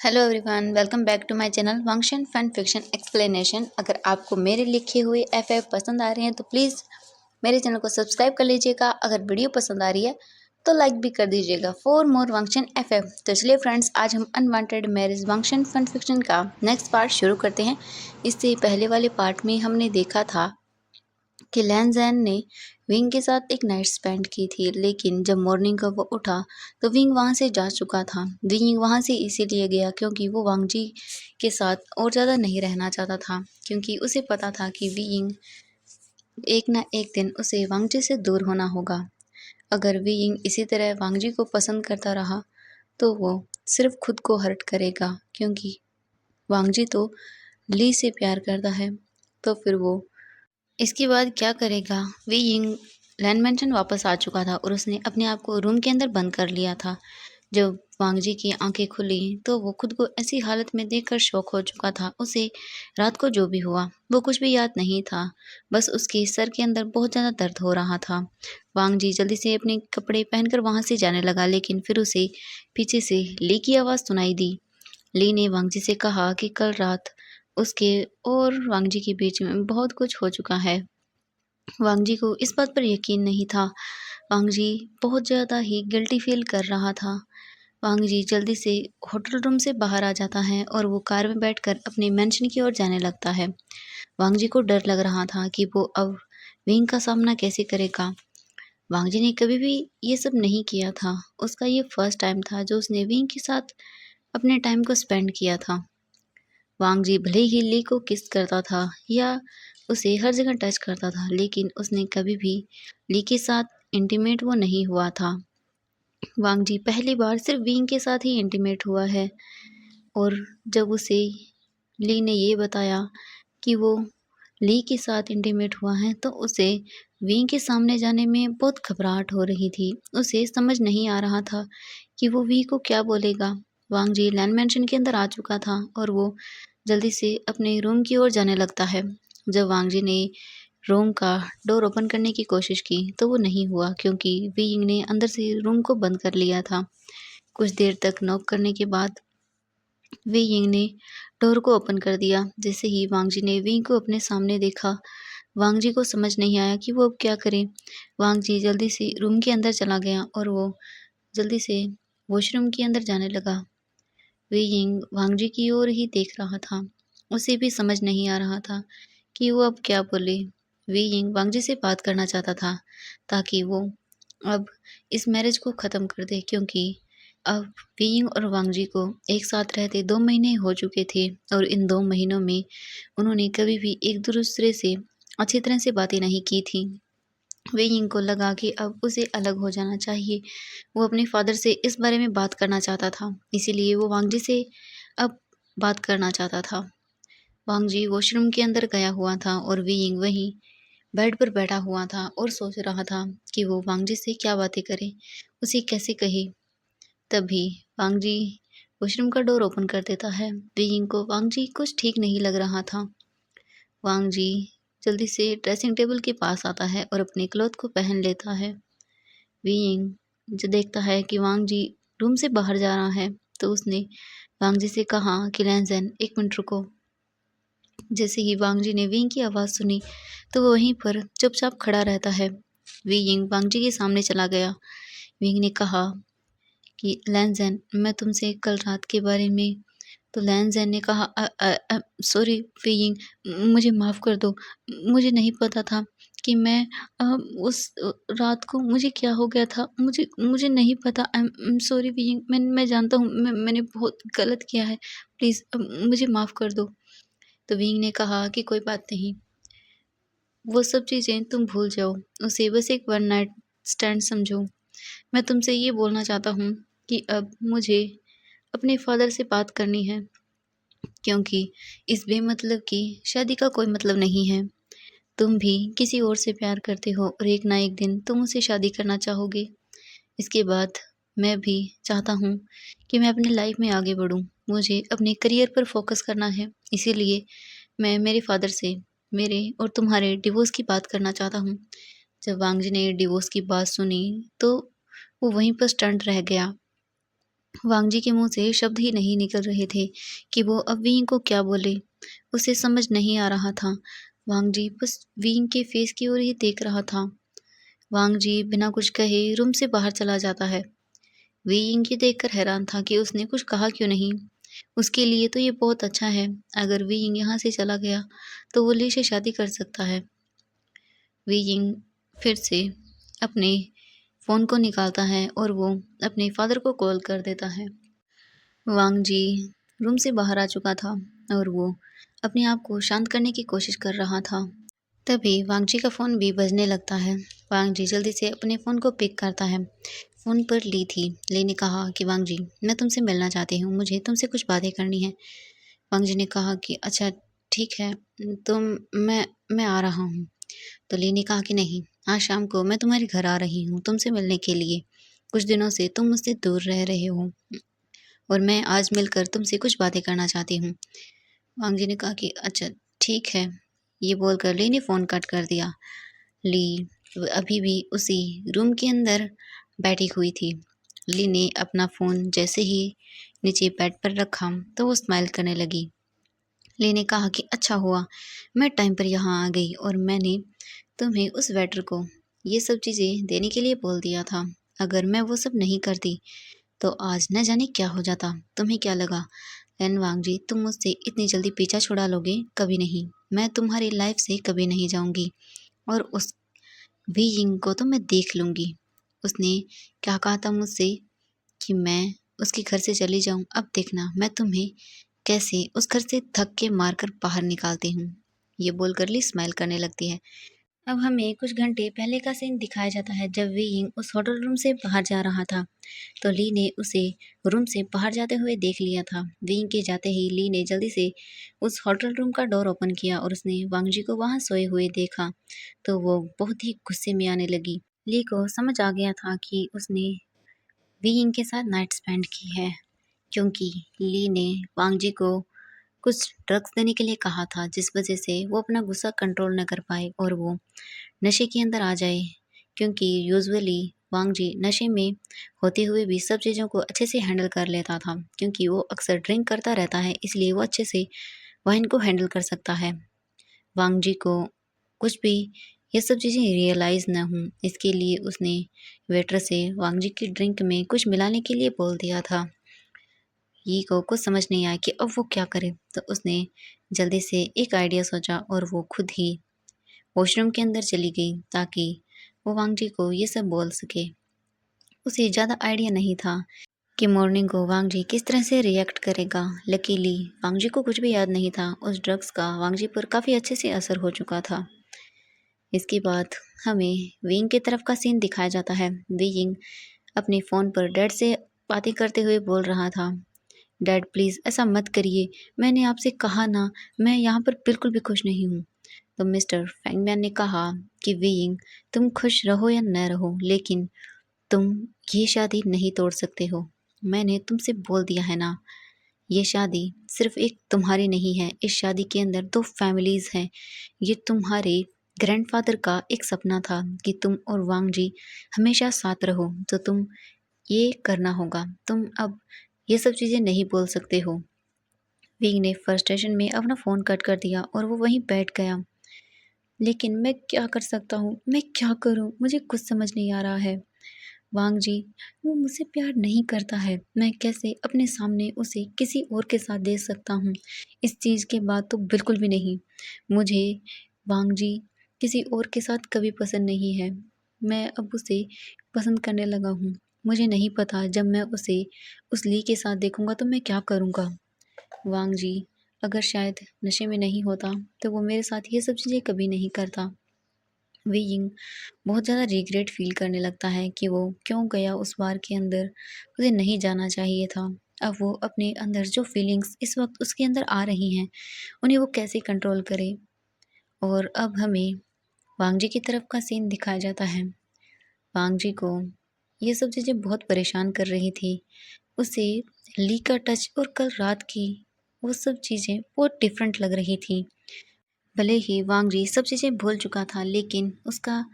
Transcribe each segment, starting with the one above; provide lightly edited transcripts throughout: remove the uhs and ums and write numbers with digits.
Hello everyone, welcome back to my channel function fun fiction explanation. अगर आपको मेरे लिखे हुए एफएफ पसंद आ रहे हैं तो प्लीज़ मेरे चैनल को सब्सक्राइब कर लीजिएगा। अगर वीडियो पसंद आ रही है तो लाइक भी कर दीजिएगा फॉर मोर फंक्शन एफएफ। तो चलिए फ्रेंड्स, आज हम unwanted marriage function fun fiction का नेक्स्ट पार्ट शुरू करते हैं। इससे पहले वाले पार्ट में हमने देखा था कि लैनज़ैन ने विंग के साथ एक नाइट स्पेंड की थी, लेकिन जब मॉर्निंग का वो उठा तो विंग वहाँ से जा चुका था। विंग वहाँ से इसीलिए गया क्योंकि वो वांग जी के साथ और ज़्यादा नहीं रहना चाहता था, क्योंकि उसे पता था कि विंग एक ना एक दिन उसे वांग जी से दूर होना होगा। अगर विंग इसी तरह वांग जी को पसंद करता रहा तो वो सिर्फ खुद को हर्ट करेगा, क्योंकि वांग जी तो ली से प्यार करता है। तो फिर वो इसके बाद क्या करेगा? वी यिंग लैंड मेंशन वापस आ चुका था और उसने अपने आप को रूम के अंदर बंद कर लिया था। जब वांग जी की आंखें खुली तो वो खुद को ऐसी हालत में देखकर शॉक हो चुका था। उसे रात को जो भी हुआ वो कुछ भी याद नहीं था, बस उसके सर के अंदर बहुत ज़्यादा दर्द हो रहा था। वांग जी जल्दी से अपने कपड़े पहनकर वहाँ से जाने लगा, लेकिन फिर उसे पीछे से ली की आवाज़ सुनाई दी। ली ने वांग जी से कहा कि कल रात उसके और वांग जी के बीच में बहुत कुछ हो चुका है। वांग जी को इस बात पर यकीन नहीं था। वांग जी बहुत ज़्यादा ही गिल्टी फील कर रहा था। वांग जी जल्दी से होटल रूम से बाहर आ जाता है और वो कार में बैठकर अपने मेंशन की ओर जाने लगता है। वांग जी को डर लग रहा था कि वो अब विंग का सामना कैसे करेगा। वांग जी ने कभी भी ये सब नहीं किया था। उसका ये फर्स्ट टाइम था जो उसने विंग के साथ अपने टाइम को स्पेंड किया था। वांग जी भले ही ली को किस करता था या उसे हर जगह टच करता था, लेकिन उसने कभी भी ली के साथ इंटीमेट वो नहीं हुआ था। वांग जी पहली बार सिर्फ विंग के साथ ही इंटीमेट हुआ है। और जब उसे ली ने ये बताया कि वो ली के साथ इंटीमेट हुआ है तो उसे विंग के सामने जाने में बहुत घबराहट हो रही थी। उसे समझ नहीं आ रहा था कि वो वी को क्या बोलेगा। वांग जी लैंड मैंशन के अंदर आ चुका था और वो जल्दी से अपने रूम की ओर जाने लगता है। जब वांग जी ने रूम का डोर ओपन करने की कोशिश की तो वो नहीं हुआ, क्योंकि वी ने अंदर से रूम को बंद कर लिया था। कुछ देर तक नॉक करने के बाद वी यिंग ने डोर को ओपन कर दिया। जैसे ही वांग जी ने वी को अपने सामने देखा, वांग जी को समझ नहीं आया कि वो अब क्या करे। वांग जी जल्दी से रूम के अंदर चला गया और वो जल्दी से वॉशरूम के अंदर जाने लगा। वी यिंग वांग जी की ओर ही देख रहा था। उसे भी समझ नहीं आ रहा था कि वो अब क्या बोले। वी यिंग वांग जी से बात करना चाहता था ताकि वो अब इस मैरिज को ख़त्म कर दे, क्योंकि अब वी यिंग और वांग जी को एक साथ रहते 2 महीने हो चुके थे और इन 2 महीनों में उन्होंने कभी भी एक दूसरे से अच्छी तरह से बातें नहीं की थी। वे यिंग को लगा कि अब उसे अलग हो जाना चाहिए। वो अपने फादर से इस बारे में बात करना चाहता था, इसीलिए वो वांग जी से अब बात करना चाहता था। वांग जी वॉशरूम के अंदर गया हुआ था और वी यिंग वहीं बेड पर बैठा हुआ था और सोच रहा था कि वो वांग जी से क्या बातें करे, उसे कैसे कहे। तभी वांग जी वॉशरूम का डोर ओपन कर देता है। वी यिंग को वांग जी कुछ ठीक नहीं लग रहा था। वांग जी जल्दी से ड्रेसिंग टेबल के पास आता है और अपने क्लॉथ को पहन लेता है। वी यिंग जो देखता है कि वांग जी रूम से बाहर जा रहा है तो उसने वांग जी से कहा कि लैंज़ेन 1 मिनट रुको। जैसे ही वांग जी ने विंग की आवाज़ सुनी तो वो वहीं पर चुपचाप खड़ा रहता है। वी यिंग वांग जी के सामने चला गया। विंग ने कहा कि लैंज़ेन, मैं तुमसे कल रात के बारे में। तो लैंज़ेन ने कहा सॉरी वी यिंग, मुझे माफ़ कर दो। मुझे नहीं पता था कि मैं अ, उस रात को मुझे क्या हो गया था। मुझे मुझे नहीं पता। I am sorry Wei Ying, मैं जानता हूँ मैंने बहुत गलत किया है। प्लीज़ मुझे माफ़ कर दो। तो विंग ने कहा कि कोई बात नहीं, वो सब चीज़ें तुम भूल जाओ, उसे बस एक वन नाइट स्टैंड समझो। मैं तुमसे ये बोलना चाहता हूँ कि अब मुझे अपने फादर से बात करनी है, क्योंकि इस बेमतलब की शादी का कोई मतलब नहीं है। तुम भी किसी और से प्यार करते हो और एक ना एक दिन तुम उससे शादी करना चाहोगे। इसके बाद मैं भी चाहता हूँ कि मैं अपनी लाइफ में आगे बढ़ूँ। मुझे अपने करियर पर फोकस करना है, इसीलिए मैं मेरे फादर से मेरे और तुम्हारे डिवोर्स की बात करना चाहता हूँ। जब वांग जी ने डिवोर्स की बात सुनी तो वो वहीं पर स्टंट रह गया। वांग जी के मुंह से शब्द ही नहीं निकल रहे थे कि वो अब वीइंग को क्या बोले। उसे समझ नहीं आ रहा था। वांग जी बस वीइंग के फेस की ओर ही देख रहा था। वांग जी बिना कुछ कहे रूम से बाहर चला जाता है। वीइंग ये देखकर हैरान था कि उसने कुछ कहा क्यों नहीं। उसके लिए तो ये बहुत अच्छा है। अगर वीइंग यहाँ से चला गया तो वो ली से शादी कर सकता है। वीइंग फिर से अपने फ़ोन को निकालता है और वो अपने फादर को कॉल कर देता है। वांग जी रूम से बाहर आ चुका था और वो अपने आप को शांत करने की कोशिश कर रहा था। तभी वांग जी का फ़ोन भी बजने लगता है। वांग जी जल्दी से अपने फ़ोन को पिक करता है। फ़ोन पर ली थी। ली ने कहा कि वांग जी, मैं तुमसे मिलना चाहती हूँ, मुझे तुमसे कुछ बातें करनी है। वांग जी ने कहा कि अच्छा ठीक है, तुम मैं आ रहा हूँ। तो ली ने कहा कि नहीं, आज शाम को मैं तुम्हारे घर आ रही हूँ तुमसे मिलने के लिए। कुछ दिनों से तुम मुझसे दूर रह रहे हो और मैं आज मिलकर तुमसे कुछ बातें करना चाहती हूँ। वांग जी ने कहा कि अच्छा ठीक है। ये बोलकर ली ने फ़ोन कट कर दिया। ली अभी भी उसी रूम के अंदर बैठी हुई थी। ली ने अपना फ़ोन जैसे ही नीचे बेड पर रखा तो वो स्माइल करने लगी। ली ने कहा कि अच्छा हुआ मैं टाइम पर यहाँ आ गई और मैंने तुम्हें उस वेटर को ये सब चीज़ें देने के लिए बोल दिया था। अगर मैं वो सब नहीं करती तो आज न जाने क्या हो जाता। तुम्हें क्या लगा एन वांग जी, तुम मुझसे इतनी जल्दी पीछा छुड़ा लोगे? कभी नहीं। मैं तुम्हारी लाइफ से कभी नहीं जाऊंगी और उस वी यिंग को तो मैं देख लूंगी। उसने क्या कहा था मुझसे कि मैं उसके घर से चली जाऊं। अब देखना मैं तुम्हें कैसे उस घर से धक्के मारकर बाहर निकालती हूँ। ये बोलकर ली स्माइल करने लगती है। अब हमें कुछ घंटे पहले का सीन दिखाया जाता है जब वी यिंग उस होटल रूम से बाहर जा रहा था। तो ली ने उसे रूम से बाहर जाते हुए देख लिया था। विंग के जाते ही ली ने जल्दी से उस होटल रूम का डोर ओपन किया और उसने वांग जी को वहां सोए हुए देखा तो वो बहुत ही गुस्से में आने लगी। ली को समझ आ गया था कि उसने विंग के साथ नाइट स्पेंड की है, क्योंकि ली ने वांग जी को कुछ ड्रग्स देने के लिए कहा था जिस वजह से वो अपना गुस्सा कंट्रोल न कर पाए और वो नशे के अंदर आ जाए। क्योंकि यूजुअली वांग जी नशे में होते हुए भी सब चीज़ों को अच्छे से हैंडल कर लेता था, क्योंकि वो अक्सर ड्रिंक करता रहता है, इसलिए वो अच्छे से वाइन को हैंडल कर सकता है। वांग जी को कुछ भी ये सब चीज़ें रियलाइज़ ना हों, इसके लिए उसने वेटर से वांग जी की ड्रिंक में कुछ मिलाने के लिए बोल दिया था। ये को कुछ समझ नहीं आया कि अब वो क्या करे, तो उसने जल्दी से एक आइडिया सोचा और वो खुद ही वॉशरूम के अंदर चली गई ताकि वो वांग जी को ये सब बोल सके। उसे ज़्यादा आइडिया नहीं था कि मॉर्निंग को वांग जी किस तरह से रिएक्ट करेगा। लकीली वांग जी को कुछ भी याद नहीं था। उस ड्रग्स का वांग जी पर काफ़ी अच्छे से असर हो चुका था। इसके बाद हमें विंग की तरफ का सीन दिखाया जाता है। विंग अपने फ़ोन पर डैड से बातें करते हुए बोल रहा था, डैड प्लीज़ ऐसा मत करिए, मैंने आपसे कहा ना, मैं यहाँ पर बिल्कुल भी खुश नहीं हूँ। तो मिस्टर फैंगमैन ने कहा कि विंग, तुम खुश रहो या न रहो, लेकिन तुम ये शादी नहीं तोड़ सकते हो। मैंने तुमसे बोल दिया है ना, ये शादी सिर्फ एक तुम्हारी नहीं है, इस शादी के अंदर दो फैमिलीज़ हैं। ये तुम्हारे ग्रैंडफादर का एक सपना था कि तुम और वांग जी हमेशा साथ रहो, तो तुम ये करना होगा। तुम अब ये सब चीज़ें नहीं बोल सकते हो। विंग ने फ्रस्ट्रेशन में अपना फ़ोन कट कर दिया और वो वहीं बैठ गया। लेकिन मैं क्या कर सकता हूँ? मैं क्या करूँ? मुझे कुछ समझ नहीं आ रहा है। वांग जी, वो मुझसे प्यार नहीं करता है। मैं कैसे अपने सामने उसे किसी और के साथ देख सकता हूँ? इस चीज़ के बाद तो बिल्कुल भी नहीं। मुझे वांग जी किसी और के साथ कभी पसंद नहीं है। मैं अब उसे पसंद करने लगा हूँ। मुझे नहीं पता जब मैं उसे उस ली के साथ देखूँगा तो मैं क्या करूँगा? वांग जी अगर शायद नशे में नहीं होता तो वो मेरे साथ ये सब चीज़ें कभी नहीं करता। वे यिंग बहुत ज़्यादा रिग्रेट फ़ील करने लगता है कि वो क्यों गया उस बार के अंदर, उसे नहीं जाना चाहिए था। अब वो अपने अंदर जो फीलिंग्स इस वक़्त उसके अंदर आ रही हैं, उन्हें वो कैसे कंट्रोल करे। और अब हमें वांग जी की तरफ का सीन दिखाया जाता है। वांग जी को ये सब चीज़ें बहुत परेशान कर रही थी। उसे ली का टच और कल रात की वो सब चीज़ें बहुत डिफरेंट लग रही थी। भले ही वांग जी सब चीज़ें भूल चुका था, लेकिन उसका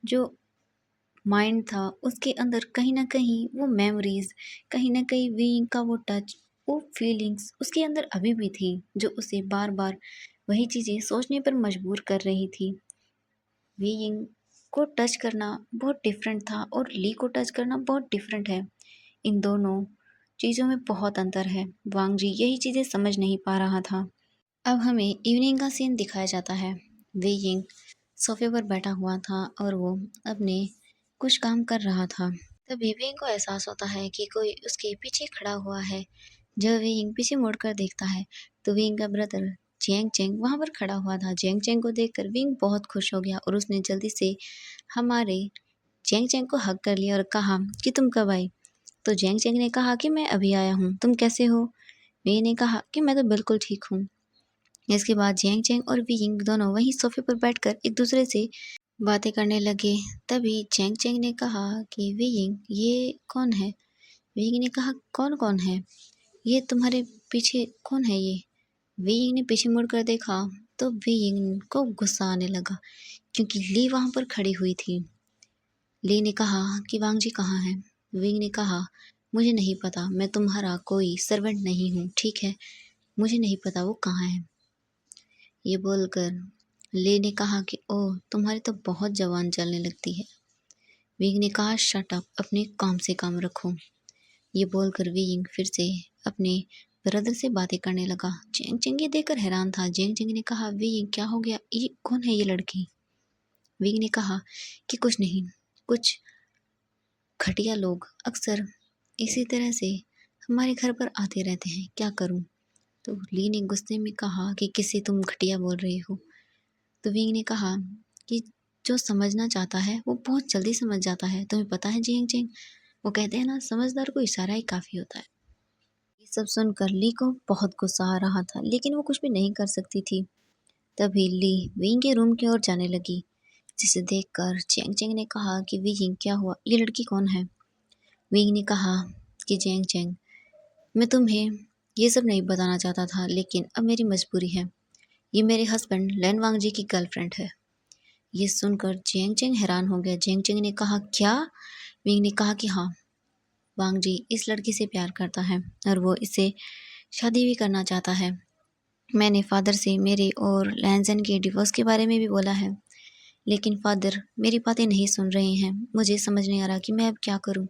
जो माइंड था उसके अंदर कहीं न कहीं वो मेमोरीज़, कहीं न कहीं वीइंग का वो टच, वो फीलिंग्स उसके अंदर अभी भी थी, जो उसे बार-बार वही चीज़ें सोचने पर मजबूर कर रही थी। वीइंग को टच करना बहुत डिफरेंट था और ली को टच करना बहुत डिफरेंट है। इन दोनों चीज़ों में बहुत अंतर है। वांग जी यही चीज़ें समझ नहीं पा रहा था। अब हमें इवनिंग का सीन दिखाया जाता है। वीइंग सोफे पर बैठा हुआ था और वो अपने कुछ काम कर रहा था। तभी विंग को एहसास होता है कि कोई उसके पीछे खड़ा हुआ है। जब विंग पीछे मुड़कर देखता है तो विंग का ब्रदर जियांग चेंग वहां पर खड़ा हुआ था। जियांग चेंग को देखकर विंग बहुत खुश हो गया और उसने जल्दी से हमारे जियांग चेंग को हग कर लिया और कहा कि तुम कब आई। तो जियांग चेंग ने कहा कि मैं अभी आया हूँ, तुम कैसे हो। विंग ने कहा कि मैं तो बिल्कुल ठीक हूँ। इसके बाद जियांग चेंग और विंग दोनों वहीं सोफे पर बैठकर एक दूसरे से बातें करने लगे। तभी चेंग चेंग ने कहा कि वियिंग ये कौन है। वियिंग ने कहा कौन कौन है, ये तुम्हारे पीछे कौन है ये। वियिंग ने पीछे मुड़कर देखा तो वियिंग को गुस्सा आने लगा क्योंकि ली वहां पर खड़ी हुई थी। ली ने कहा कि वांग जी कहाँ हैं। विंग ने कहा मुझे नहीं पता, मैं तुम्हारा कोई सर्वेंट नहीं हूँ, ठीक है, मुझे नहीं पता वो कहाँ है। ये बोलकर ली ने कहा कि ओह तुम्हारी तो बहुत जबान चलने लगती है। विंग ने कहा शट अप, अपने काम से काम रखो। ये बोलकर विंग फिर से अपने ब्रदर से बातें करने लगा। चेंग चेंग ये देखकर हैरान था। चेंग चेंग ने कहा विंग क्या हो गया, ये कौन है ये लड़की। विंग ने कहा कि कुछ नहीं, कुछ घटिया लोग अक्सर इसी तरह से हमारे घर पर आते रहते हैं, क्या करूं। तो ली ने गुस्से में कहा कि किसे तुम घटिया बोल रहे हो। तो विंग ने कहा कि जो समझना चाहता है वो बहुत जल्दी समझ जाता है, तुम्हें पता है जियांग चेंग, वो कहते हैं ना समझदार को इशारा ही काफी होता है। ये सब सुनकर ली को बहुत गुस्सा आ रहा था लेकिन वो कुछ भी नहीं कर सकती थी। तभी ली विंग के रूम की ओर जाने लगी, जिसे देखकर चेंग चेंग ने कहा कि विंग क्या हुआ, ये लड़की कौन है। विंग ने कहा कि चेंग चेंग मैं तुम्हें ये सब नहीं बताना चाहता था लेकिन अब मेरी मजबूरी है, ये मेरे हस्बैंड लैन वांग जी की गर्लफ्रेंड है। ये सुनकर चेंग चेंग हैरान हो गया। चेंग चेंग ने कहा क्या। विंग ने कहा कि हाँ, वांग जी इस लड़की से प्यार करता है और वो इससे शादी भी करना चाहता है। मैंने फादर से मेरे और लैंजन के डिवोर्स के बारे में भी बोला है लेकिन फादर मेरी बातें नहीं सुन रहे हैं, मुझे समझ नहीं आ रहा कि मैं अब क्या करूं।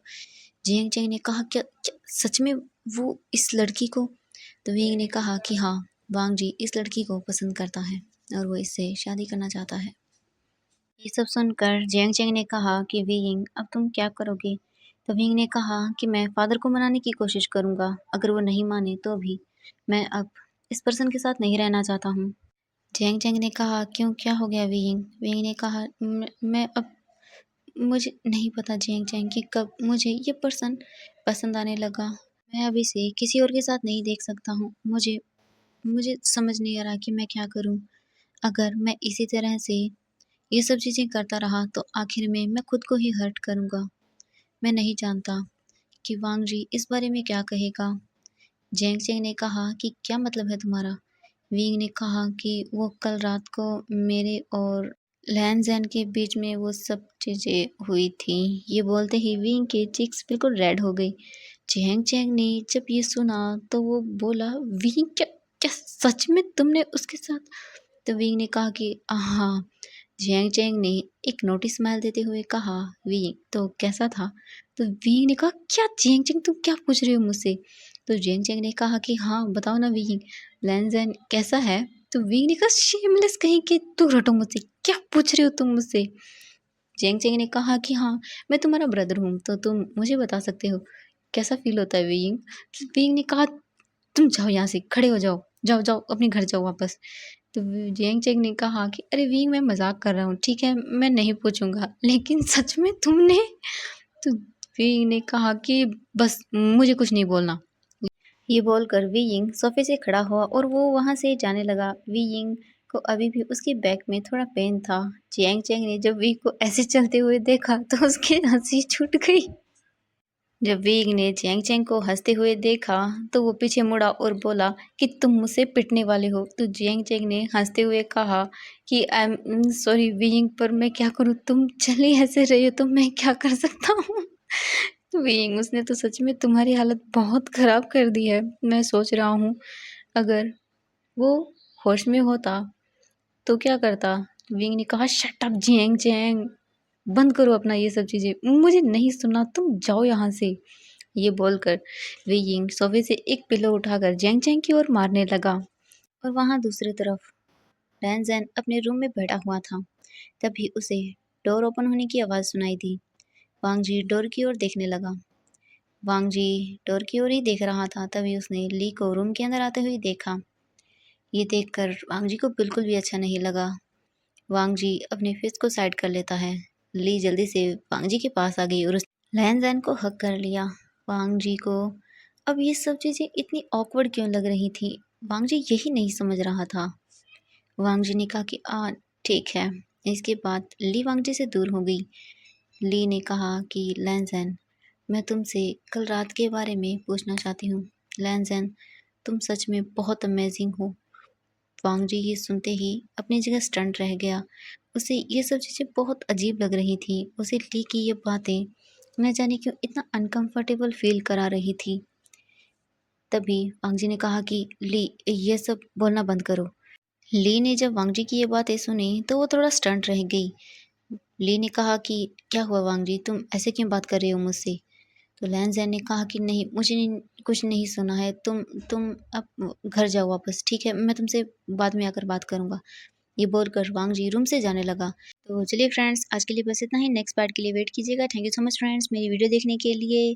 जियांग चैंग ने कहा क्या सच में वो इस लड़की को। तो विंग ने कहा कि हाँ, वांग जी इस लड़की को पसंद करता है और वो इससे शादी करना चाहता है। ये सब सुनकर जियांग चैंग ने कहा कि विंग अब तुम क्या करोगे। तो विंग ने कहा कि मैं फादर को मनाने की कोशिश करूंगा, अगर वो नहीं माने तो भी मैं अब इस पर्सन के साथ नहीं रहना चाहता हूँ। जियांग चैंग ने कहा क्यों, क्या हो गया विंग। विंग ने कहा मैं अब मुझे नहीं पता जियांग चैंग कि कब मुझे ये पर्सन पसंद आने लगा। मैं अब इसे किसी और के साथ नहीं देख सकता हूँ। मुझे मुझे समझ नहीं आ रहा कि मैं क्या करूँ। अगर मैं इसी तरह से ये सब चीज़ें करता रहा तो आखिर में मैं खुद को ही हर्ट करूँगा। मैं नहीं जानता कि वांग जी इस बारे में क्या कहेगा। जैंग चैंग ने कहा कि क्या मतलब है तुम्हारा। विंग ने कहा कि वो कल रात को मेरे और लैन जैन के बीच में वो सब चीज़ें हुई थी। ये बोलते ही विंग की चीक्स बिल्कुल रेड हो गई। चैंग चैंग ने जब ये सुना तो वो बोला विंग क्या क्या सच में तुमने उसके साथ। तो विंग ने कहा कि हाँ। जियांग चैंग ने एक नोटिस स्माइल देते हुए कहा विंग तो कैसा था। तो विंग ने कहा क्या जियांग चैंग तुम क्या पूछ रहे हो मुझसे। तो जियांग चैंग ने कहा कि हाँ बताओ ना विंग, लैंजन कैसा है। तो विंग ने कहा शेमलेस कहीं के, तू हटो मुझसे, क्या पूछ रहे हो तुम मुझसे। जियांग चैंग ने कहा कि हाँ मैं तुम्हारा ब्रदर हूँ तो तुम मुझे बता सकते हो कैसा फील होता है विंग। विंग ने कहा तुम जाओ यहाँ से, खड़े हो जाओ, जाओ जाओ अपने घर जाओ वापस। तो जियांग चैंग ने कहा कि अरे विंग मैं मजाक कर रहा हूँ, ठीक है मैं नहीं पूछूंगा, लेकिन सच में तुमने। तो विंग ने कहा कि बस मुझे कुछ नहीं बोलना। ये बोलकर वियिंग सोफे से खड़ा हुआ और वो वहां से जाने लगा। वियिंग को अभी भी उसके बैक में थोड़ा पेन था। जियांग चैंग ने जब वी को ऐसे चलते हुए देखा तो उसकी हंसी छूट गई। जब वेग ने चैंग चैंग को हंसते हुए देखा तो वो पीछे मुड़ा और बोला कि तुम मुझसे पिटने वाले हो। तो चैंग चैंग ने हंसते हुए कहा कि आई एम सॉरी वेइंग, पर मैं क्या करूँ, तुम चल ही ऐसे रही हो तो मैं क्या कर सकता हूँ। तो वेइंग, उसने तो सच में तुम्हारी हालत बहुत ख़राब कर दी है। मैं सोच रहा हूँ अगर वो होश में होता तो क्या करता। वेइंग ने कहा शट अप चैंग चैंग, बंद करो अपना ये सब चीज़ें, मुझे नहीं सुनना, तुम जाओ यहाँ से। ये बोलकर वे यिंग सोफे से एक पिलो उठाकर जैंग जैंग की ओर मारने लगा। और वहाँ दूसरी तरफ लैन जैन अपने रूम में बैठा हुआ था। तभी उसे डोर ओपन होने की आवाज़ सुनाई दी। वांग जी डोर की ओर देखने लगा। वांग जी डोर की ओर ही देख रहा था, तभी उसने ली को रूम के अंदर आते हुए देखा। ये देखकर वांग जी को बिल्कुल भी अच्छा नहीं लगा। वांग जी अपने फेस को साइड कर लेता है। ली जल्दी से वांग जी के पास आ गई और उस लैन जैन को हक कर लिया। वांग जी को अब ये सब चीज़ें इतनी ऑकवर्ड क्यों लग रही थी, वांग जी यही नहीं समझ रहा था। वांग जी ने कहा कि ठीक है। इसके बाद ली वांग जी से दूर हो गई। ली ने कहा कि लैंजन, मैं तुमसे कल रात के बारे में पूछना चाहती हूँ। लैंजन, तुम सच में बहुत अमेजिंग हो। वांग जी ये सुनते ही अपनी जगह स्टंट रह गया। उसे ये सब चीज़ें बहुत अजीब लग रही थी। उसे ली की ये बातें न जाने क्यों इतना अनकंफर्टेबल फील करा रही थी। तभी वांग जी ने कहा कि ली, ये सब बोलना बंद करो। ली ने जब वांग जी की ये बातें सुनी तो वो थोड़ा स्टंट रह गई। ली ने कहा कि क्या हुआ वांग जी, तुम ऐसे क्यों बात कर रहे हो मुझसे। तो लैन जैन ने कहा कि नहीं, मुझे कुछ नहीं सुना है। तुम अब घर जाओ वापस, ठीक है, मैं तुमसे बाद में आकर बात करूंगा। ये बोलकर वांग जी रूम से जाने लगा। तो चलिए फ्रेंड्स, आज के लिए बस इतना ही। नेक्स्ट पार्ट के लिए वेट कीजिएगा। Thank you so much friends मेरी वीडियो देखने के लिए।